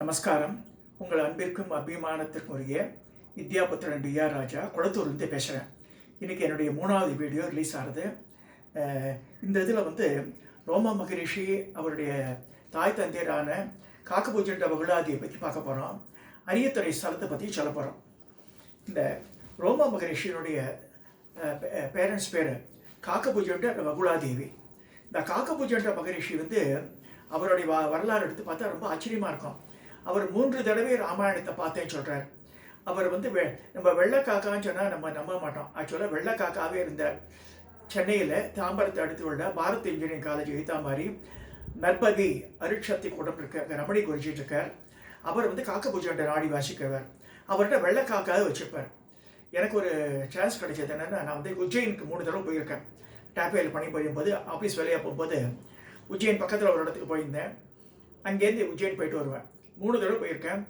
நமஸ்காரம். உங்கள் அன்பிற்கும் அபிமானத்திற்கும் உரிய வித்யாபுத்திரன் டி.ஆர். ராஜா குளத்தூர்லேருந்து பேசுகிறேன். இன்றைக்கி என்னுடைய 3வது வீடியோ ரிலீஸ் ஆகுது. இந்த இதில் ரோம மகரிஷி அவருடைய தாய் தந்தையரான காக்கபூஜண்ட பகுலாதியை பற்றி பார்க்க போகிறோம். அரியத்துறை ஸ்தலத்தை பற்றி சொல்ல போகிறோம். இந்த ரோம மகரிஷியினுடைய பேரண்ட்ஸ் பேர் காக்கபூஜண்ட பகுலாதேவி. இந்த காக்கபூஜண்ட மகரிஷி அவருடைய வரலாறு எடுத்து பார்த்தா ரொம்ப ஆச்சரியமாக இருக்கும். அவர் 3 தடவை ராமாயணத்தை பார்த்தேன்னு சொல்கிறார். அவர் நம்ம வெள்ளைக்காக்கான்னு சொன்னால் நம்ம நம்ப மாட்டோம். ஆக்சுவலாக வெள்ளைக்காக்காவே இருந்தார். சென்னையில் தாம்பரத்தை அடுத்து உள்ள பாரத் இன்ஜினியரிங் காலேஜ் எழுத்தா மாதிரி நற்பதி அருட்சக்தி கூட்டம் இருக்க ரமணி குறிச்சிட்டு இருக்கார். அவர் காக்கபூஜண்ட நாடி வாசிக்கிறவர். அவர்கிட்ட வெள்ளைக்காக்காக வச்சுருப்பார். எனக்கு ஒரு சான்ஸ் கிடைச்சது என்னென்னா, நான் உஜ்ஜயினுக்கு 3 தடவை போயிருக்கேன். டேப்பேயில் பணி போகும்போது ஆஃபீஸ் வேலையாக போகும்போது உஜ்ஜயின் பக்கத்தில் ஒரு இடத்துக்கு போயிருந்தேன். அங்கேருந்து உஜ்ஜயின் போயிட்டு வருவேன். 3 தடவை போயிருக்கேன்.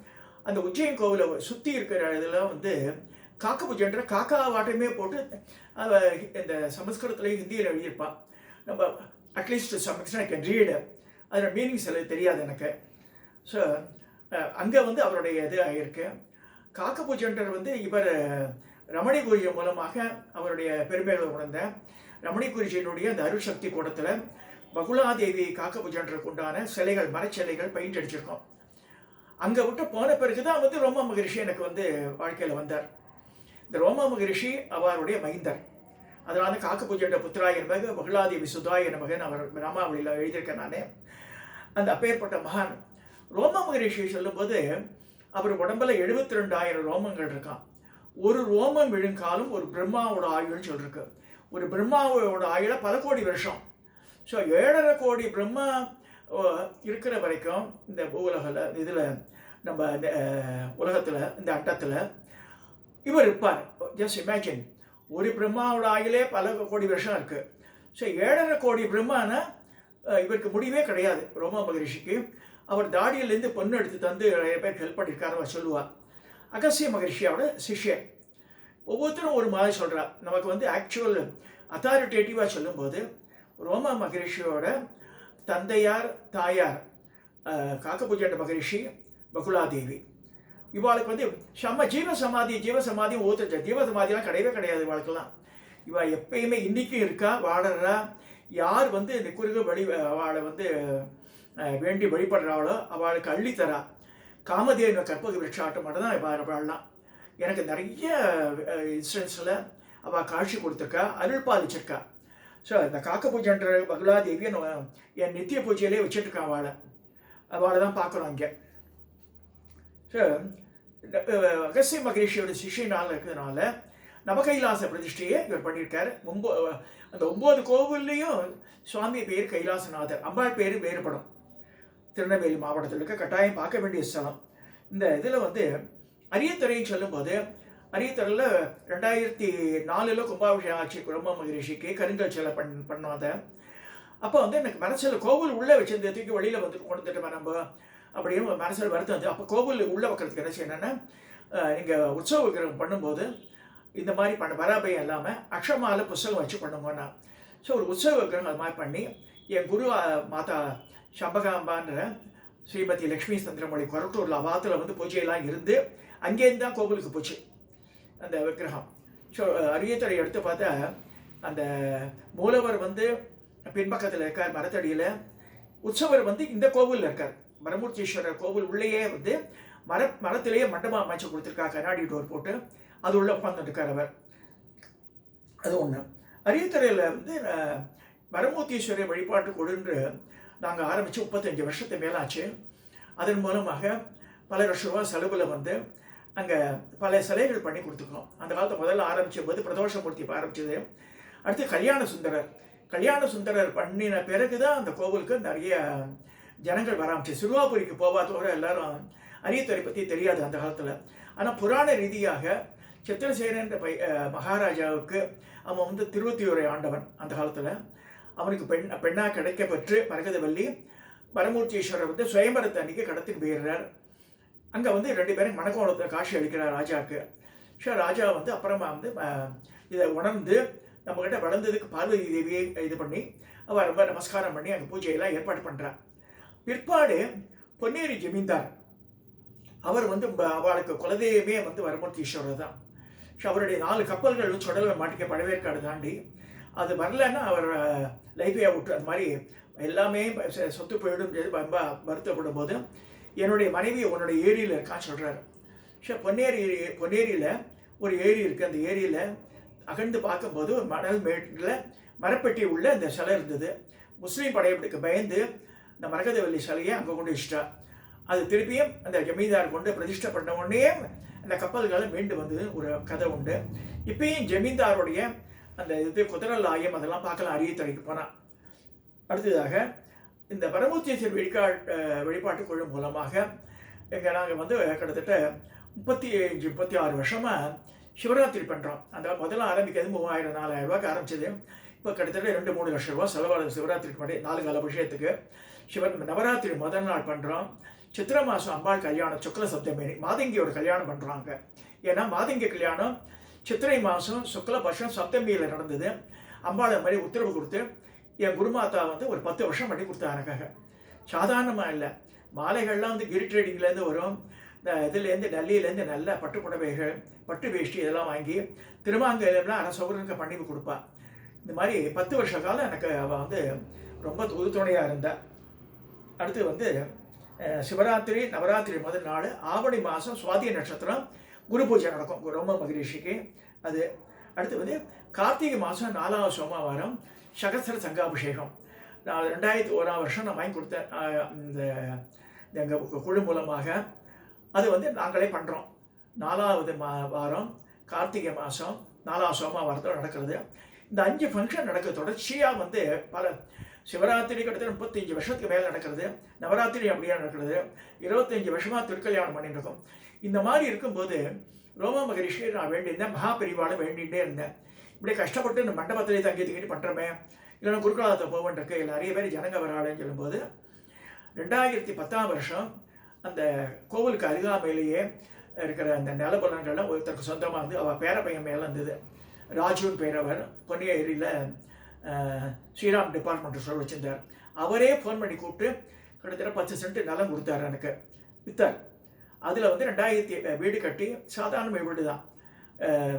அந்த உஜ்ஜயின் கோவிலை சுற்றி இருக்கிற இதில் காக்கபூஜன்ற காக்கா வாட்டமே போட்டு இந்த சமஸ்கிருதத்துலேயும் ஹிந்தியில் எழுதியிருப்பான். நம்ம at least some extent I can read. அதோட மீனிங்ஸ் எல்லாம் தெரியாது எனக்கு. ஸோ அங்கே அவருடைய இது ஆகியிருக்கு. காக்கபூஜண்டர் இவர் ரமணி குருஜி மூலமாக அவருடைய பெருமைகளை உணர்ந்த ரமணி குருஜியினுடைய அந்த அருட்சக்தி கூடத்தில் பகுலாதேவி காக்கபூஜண்டருக்கு உண்டான சிலைகள், மரச்சிலைகள் பெயிண்ட் அடிச்சிருக்கோம். அங்கே விட்டு போன பிறகு தான் ரோம மகரிஷி எனக்கு வாழ்க்கையில் வந்தார். இந்த ரோம மகரிஷி அவருடைய மைந்தர். அதனால காக்கபூஜண்ட புத்திராய மக பகுலாதேவி சுதாய மகன் அவர் ராமாவளியில் எழுதியிருக்கேன் நான். அந்த அப்பேற்பட்ட மகான் ரோம மகரிஷி சொல்லும்போது அவர் உடம்புல 72,000 ரோமங்கள் இருக்கான். ஒரு ரோமம் விழுங்காலும் ஒரு பிரம்மாவோட ஆயுள்னு சொல்லிருக்கு. ஒரு பிரம்மாவோட ஆயுள பல கோடி வருஷம். ஸோ 7.5 கோடி பிரம்மா இருக்கிற வரைக்கும் இந்த பூவுலகில் இதில் நம்ம இந்த உலகத்தில் இந்த அட்டத்தில் இவர் இருப்பார். ஜஸ்ட் இமேஜின், ஒரு பிரம்மாவோட ஆயுளே பல கோடி வருஷம் இருக்குது. ஸோ 7.5 கோடி பிரம்மானா இவருக்கு முடிவே கிடையாது ரோம மகரிஷிக்கு. அவர் தாடியிலேருந்து பொண்ணு எடுத்து தந்து நிறைய பேர் ஹெல்ப் பண்ணியிருக்காரு சொல்லுவார். அகஸ்திய மகரிஷியோட சிஷ்யர். ஒவ்வொருத்தரும் ஒரு மாதிரி சொல்கிறார். நமக்கு ஆக்சுவல் அத்தாரிட்டேட்டிவாக சொல்லும்போது ரோம மகரிஷியோட தந்தையார், தாயார் காக்கபூஜண்ட மகரிஷி, பகுலாதேவி. இவாளுக்கு செம்ம ஜீவசமாதி ஊத்துச்ச. ஜீவசமாதிலாம் கிடையவே கிடையாது இவாளுக்கெல்லாம். இவா எப்பயுமே இன்றைக்கும் இருக்கா, வாழறா. யார் இந்த குறுகு அவளை வேண்டி வழிபடுறாளோ அவளுக்கு அள்ளித்தரா. காமதேவ கற்பக விரட்சாட்டம் மட்டும் தான் வாழலாம். எனக்கு நிறைய இன்சிடென்ட்ஸில் அவள் காட்சி கொடுத்துருக்கா, அருள் பாலிச்சிருக்கா. ஸோ இந்த காக்கபூஜன்ற பகுலாதேவியை என் நித்திய பூஜையிலே வச்சுட்ருக்கான். அவளை தான் பார்க்குறோம் இங்கே. ஸோ அகஸ்திய மகரிஷியோட சிஷியனால் இருக்கிறதுனால நவகைலாச பிரதிஷ்டையை இவர் பண்ணியிருக்காரு. அந்த 9 கோவில்லையும் சுவாமி பேர் கைலாசநாதர், அம்பாள் பேர் வேறுபடும். திருநெல்வேலி மாவட்டத்தில் இருக்க கட்டாயம் பார்க்க வேண்டிய ஸ்தலம். இந்த இதில் அரியத்துறைன்னு சொல்லும்போது அரியத்துறையில் 2004 கும்பாபிஷேகம் ஆச்சு ரோம மகரிஷிக்கு. கருங்கல் சிலை பண்ணாத அப்போ எனக்கு மனசில் கோவில் உள்ளே வச்சிருந்த தூக்கி வெளியில் கொண்டுட்டு நம்ம அப்படின்னு மனசில் வருத்தம். அப்போ கோவில் உள்ளே வைக்கிறதுக்கு என்ன செய்யணுன்னா, நீங்கள் உற்சவ விக்கிரகம் பண்ணும்போது இந்த மாதிரி வராபயம் இல்லாமல் அக்ஷமால புஸ்தகம் வச்சு பண்ணுங்கண்ணா. ஸோ ஒரு உற்சவ விக்கிரகம் அது மாதிரி பண்ணி என் குரு மாதா சம்பகாம்பான்ற ஸ்ரீமதி லக்ஷ்மி சந்திரமொழி கொரட்டூரில் அவாத்தில் பூஜையெல்லாம் இருந்து அங்கேருந்து தான் கோவிலுக்கு போச்சு அந்த விக்கிரகம். ஸோ அரியத்துறை எடுத்து பார்த்தா அந்த மூலவர் பின்பக்கத்தில் இருக்கார் மரத்தடியில். உற்சவர் இந்த கோவிலில் இருக்கார். வரமூர்த்தீஸ்வரர் கோவில் உள்ளேயே மரத்திலேயே மண்டபம் அமைச்சு கொடுத்துருக்கா. கண்ணாடி டோர் போட்டு அது உள்ளே உட்காந்துருக்கார் அவர். அது ஒன்று. அரியத்துறையில் வரமூர்த்தீஸ்வரர் வழிபாட்டு கொடுன்று நாங்கள் ஆரம்பித்து 35 வருஷத்துக்கு மேலாச்சு. அதன் மூலமாக பல லட்ச ரூபா செலவில் அங்கே பல சிலைகள் பண்ணி கொடுத்துருக்கோம். அந்த காலத்தை முதல்ல ஆரம்பித்த போது பிரதோஷமூர்த்தி ஆரம்பிச்சது. அடுத்து கல்யாண சுந்தரர் பண்ணின பிறகு தான் அந்த கோவிலுக்கு நிறைய ஜனங்கள் வர ஆரம்பிச்சு. சிறுவாபுரிக்கு போகாதவர எல்லாரும் அரியத்துறை பற்றி தெரியாது அந்த காலத்தில். ஆனால் புராண ரீதியாக சித்திரசேனன்ற மகாராஜாவுக்கு அவன் திருவத்தியூரை ஆண்டவன். அந்த காலத்தில் அவனுக்கு பெண்ணாக கிடைக்கப்பெற்று மரகதவல்லி வரமூர்த்தீஸ்வரர் சுயம்பரத்தை அன்றைக்கி கடத்திட்டு போயிடுறார். அங்கே 2 பேரும் மணக்கோணத்தில் காட்சி அளிக்கிறார் ராஜாவுக்கு. ஸோ ராஜா அப்புறமா இதை உணர்ந்து நம்மக்கிட்ட வளர்ந்ததுக்கு பார்வதி தேவியை இது பண்ணி அவள் ரொம்ப நமஸ்காரம் பண்ணி அங்கே பூஜையெல்லாம் ஏற்பாடு பண்ணுறான். பிற்பாடு பொன்னேரி ஜமீன்தார் அவர் வந்து அவளுக்கு குலதெய்வமே வந்து வரமூர்த்தீஸ்வரர் தான். ஸோ அவருடைய 4 கப்பல்கள் சுடலை மாட்டிக்க பழவேற்காடு தாண்டி அது வரலன்னா அவர் லைஃபையாக விட்டு அது மாதிரி எல்லாமே சொத்து போயிடும் ரொம்ப வருத்தப்படும் போது என்னுடைய மனைவி உன்னுடைய ஏரியில் இருக்கான்னு சொல்கிறாரு. ஸோ பொன்னேரியில் ஒரு ஏரி இருக்குது. அந்த ஏரியில் அகழ்ந்து பார்க்கும்போது ஒரு மணல் மேட்டில் மரப்பெட்டி உள்ள இந்த சிலை இருந்தது. முஸ்லீம் படையெடுப்புக்கு பயந்து இந்த மரகதவல்லி சிலையை அங்கே கொண்டு வச்சுட்டா. அது திருப்பியும் அந்த ஜமீன்தார் கொண்டு பிரதிஷ்டை பண்ண உடனே அந்த கப்பல்களை மீண்டு வந்தது ஒரு கதை உண்டு. இப்பயும் ஜமீன்தாருடைய அந்த இது குதிரை லாயம் அதெல்லாம் பார்க்கலாம் அரியத்துறைக்கு போனால். அடுத்ததாக இந்த வரமூர்த்தீஸ்வரர் வழிபாட்டு குழு மூலமாக எங்கள் நாங்கள் வந்து கிட்டத்தட்ட 35-36 வருஷமாக சிவராத்திரி பண்ணுறோம். அந்த முதல்ல ஆரம்பிக்கிறது 3000-4000 ரூபாய்க்கு ஆரம்பிச்சது. இப்போ கிட்டத்தட்ட 2-3 லட்சம் ரூபா செலவாகுது சிவராத்திரிக்கு முன்னாடி 4 கால அபிஷேகத்துக்கு. நவராத்திரி முதல் நாள் பண்ணுறோம். சித்திரை மாதம் அம்பாள் கல்யாணம் சுக்ல சப்தமி மாதங்கியோட கல்யாணம் பண்ணுறாங்க. ஏன்னா மாதங்கி கல்யாணம் சித்திரை மாதம் சுக்ல பட்சம் சப்தமியில் நடந்தது. அம்பாளை மாதிரி உத்தரவு கொடுத்து என் குருமாதா வந்து ஒரு 10 வருஷம் பண்ணி கொடுத்தா எனக்காக. சாதாரணமாக இல்லை, மாலைகள்லாம் வந்து கிரி ட்ரேடிங்லேருந்து வரும். இந்த இதுலேருந்து டல்லியிலேருந்து நல்ல பட்டு புடவைகள் பட்டு வேஷ்டி இதெல்லாம் வாங்கி திருமாங்கலாம் அரசவருக்கு பண்ணி கொடுப்பா. இந்த மாதிரி 10 வருஷ காலம் எனக்கு அவள் வந்து ரொம்ப உறுதுணையாக இருந்தாள். அடுத்து வந்து சிவராத்திரி நவராத்திரி முதல் நாள் ஆவணி மாதம் சுவாதி நட்சத்திரம் குரு பூஜை நடக்கும் ரோம மகரிஷிக்கு. அது அடுத்து வந்து கார்த்திகை மாதம் 4வது சோமவாரம் சகஸ்திர சங்காபிஷேகம். நான் 2001 வருஷம் நான் வாங்கி கொடுத்தேன் இந்த எங்கள் குழு மூலமாக. அது வந்து நாங்களே பண்ணுறோம். 4வது வாரம் கார்த்திகை மாதம் 4வது சோமவாரத்தில் நடக்கிறது. இந்த 5 ஃபங்க்ஷன் நடக்குது தொடர்ச்சியாக. வந்து பல சிவராத்திரி கிட்டத்தட்ட 35 வருஷத்துக்கு மேலே நடக்கிறது. நவராத்திரி அப்படியே நடக்கிறது. 25 வருஷமாக திருக்கல்யாணம் பண்ணிட்டு இருக்கோம். இந்த மாதிரி இருக்கும்போது ரோம மகரிஷியை நான் வேண்டியிருந்தேன், மகாபெரிவாளை வேண்டிகிட்டே இருந்தேன். இப்படி கஷ்டப்பட்டு இந்த மண்டபத்திலே தங்கிட்டு பண்ணுறோமே, இல்லைன்னா குருகுலாத்தை போவன்றிருக்கு, இல்லை நிறைய பேர் ஜனங்க வராளுன்னு சொல்லும்போது 2010 வருஷம் அந்த கோவிலுக்கு அருகாமையிலேயே இருக்கிற அந்த நிலபலன்கள்லாம் ஒருத்தருக்கு சொந்தமாக இருந்து அவள் பேரப்பையன் மேலே இருந்தது. ராஜுன்னு பேரவர் பொன்னியேரியில் ஸ்ரீராம் டிபார்ட்மெண்ட் ஸ்டோர் வச்சுருந்தார். அவரே ஃபோன் பண்ணி கூப்பிட்டு கிட்டத்தட்ட 10 சென்ட் நிலம் கொடுத்தார் எனக்கு, வித்தார். அதில் வந்து 2000 வீடு கட்டி சாதாரண வீடு தான்.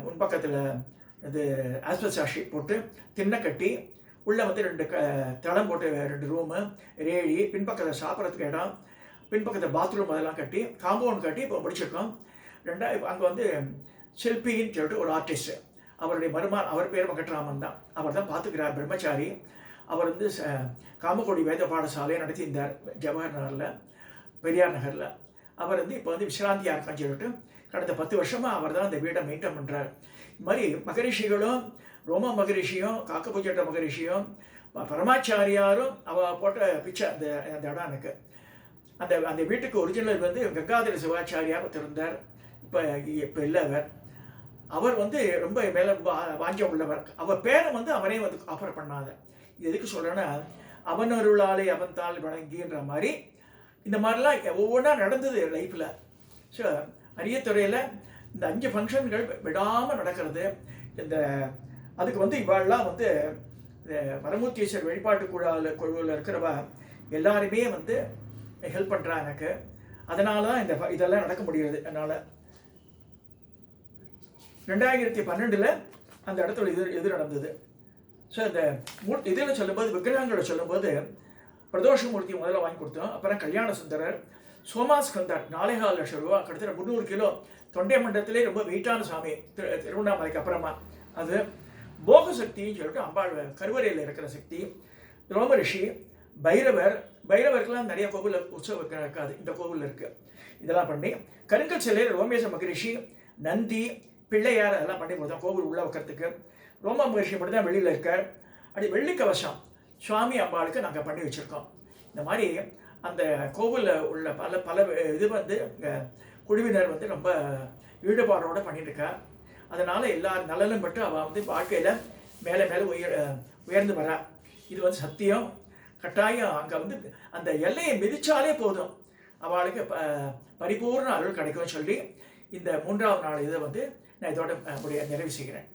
முன்பக்கத்தில் இது ஆஸ்பெஸ்டாஸ் போட்டு திண்ணை கட்டி உள்ளே வந்து 2 தளம் போட்டு 2 ரூமு ரேழி, பின்பக்கத்தில் சாப்பிட்றதுக்கு இடம், பின்பக்கத்தில் பாத்ரூம் அதெல்லாம் கட்டி காம்பவுண்ட் கட்டி இப்போ முடிச்சிருக்கோம். அங்கே வந்து சில்பின்னு சொல்லிட்டு ஒரு ஆர்டிஸ்ட், அவருடைய மருமான், அவர் பேர் வெங்கட்ராமன் தான். அவர் தான் பார்த்துக்கிறார், பிரம்மச்சாரி. அவர் வந்து காமக்கோடி வேத பாடசாலையை நடத்தியிருந்தார் ஜவஹர் நகரில், பெரியார் நகரில். அவர் வந்து இப்போ வந்து விசிராந்தியாக இருக்கான்னு சொல்லிட்டு கடந்த 10 வருஷமாக அவர் தான் அந்த வீடை மெயின்டைன் பண்ணுறார். இது மாதிரி மகரிஷிகளும் ரோம மகரிஷியும் காக்கபூஜட்ட மகரிஷியும் பரமாச்சாரியாரும் அவள் போட்ட பிச்சை அந்த இடம் எனக்கு. அந்த வீட்டுக்கு ஒரிஜினல் வந்து கங்காதர சிவாச்சாரியார் இருந்தார். இப்போ இல்லை அவர் வந்து ரொம்ப மேலே வாஞ்ச உள்ளவர். அவர் பேரை வந்து அவனே வந்து ஆஃபர் பண்ணாத. இது எதுக்கு சொல்கிறேன்னா, அவன் அருளாலே அவன் தாள் வழங்கின்ற மாதிரி இந்த மாதிரிலாம் ஒவ்வொன்றா நடந்தது லைஃப்பில். ஸோ அரியத்துறையில் இந்த 5 ஃபங்க்ஷன்கள் விடாமல் நடக்கிறது. அதுக்கு வந்து இவாள்லாம் வந்து வரமூர்த்தீஸ்வரர் வழிபாட்டு குழுவில் இருக்கிறவ எல்லாருமே வந்து ஹெல்ப் பண்ணுறா எனக்கு. அதனால தான் இதெல்லாம் நடக்க முடிகிறது என்னால். 2012 அந்த இடத்துல இது நடந்தது. ஸோ இந்த இதில் சொல்லும்போது விக்கிரகங்களை சொல்லும்போது பிரதோஷமூர்த்தி முதல்ல வாங்கி கொடுத்தோம். அப்புறம் கல்யாண சுந்தரர், சோமாஸ்கந்தர் 4.25 லட்சம் ரூபா, கிட்டத்தட்ட 300 கிலோ, தொண்டை மண்டலத்திலே ரொம்ப வெயிட்டான சாமி திருவண்ணாமலைக்கு அப்புறமா. அது போகசக்தின்னு சொல்லிட்டு அம்பாள் கருவறையில் இருக்கிற சக்தி, ரோமரிஷி, பைரவருக்கெல்லாம் நிறைய கோவில் உற்சவம் இருக்காது, இந்த கோவில் இருக்குது. இதெல்லாம் பண்ணி கருங்கல் சிலையில் ரோமேச மகரிஷி, நந்தி, பிள்ளையார் அதெல்லாம் பண்ணி கொடுத்தோம் கோவில் உள்ளே வைக்கிறதுக்கு. ரோம மகரிஷி மட்டும் தான் வெளியில் இருக்கார். அப்படி வெள்ளி கவசம் சுவாமி அம்பாளுக்கு நாங்கள் பண்ணி வச்சுருக்கோம். இந்த மாதிரி அந்த கோவிலில் உள்ள பல இது வந்து குழுவினர் வந்து ரொம்ப ஈடுபாடோடு பண்ணிட்டுருக்கா. அதனால் எல்லாரும் நலனும் பட்டு அவள் வந்து வாழ்க்கையில் மேலே உயர்ந்து வரா. இது வந்து சத்தியம். கட்டாயம் அங்கே வந்து அந்த எல்லையை மிதித்தாலே போதும், அவளுக்கு பரிபூர்ண அருள் கிடைக்கும்னு சொல்லி இந்த 3வது நாள் இதை வந்து நான் இதோட நிறைவு செய்கிறேன்.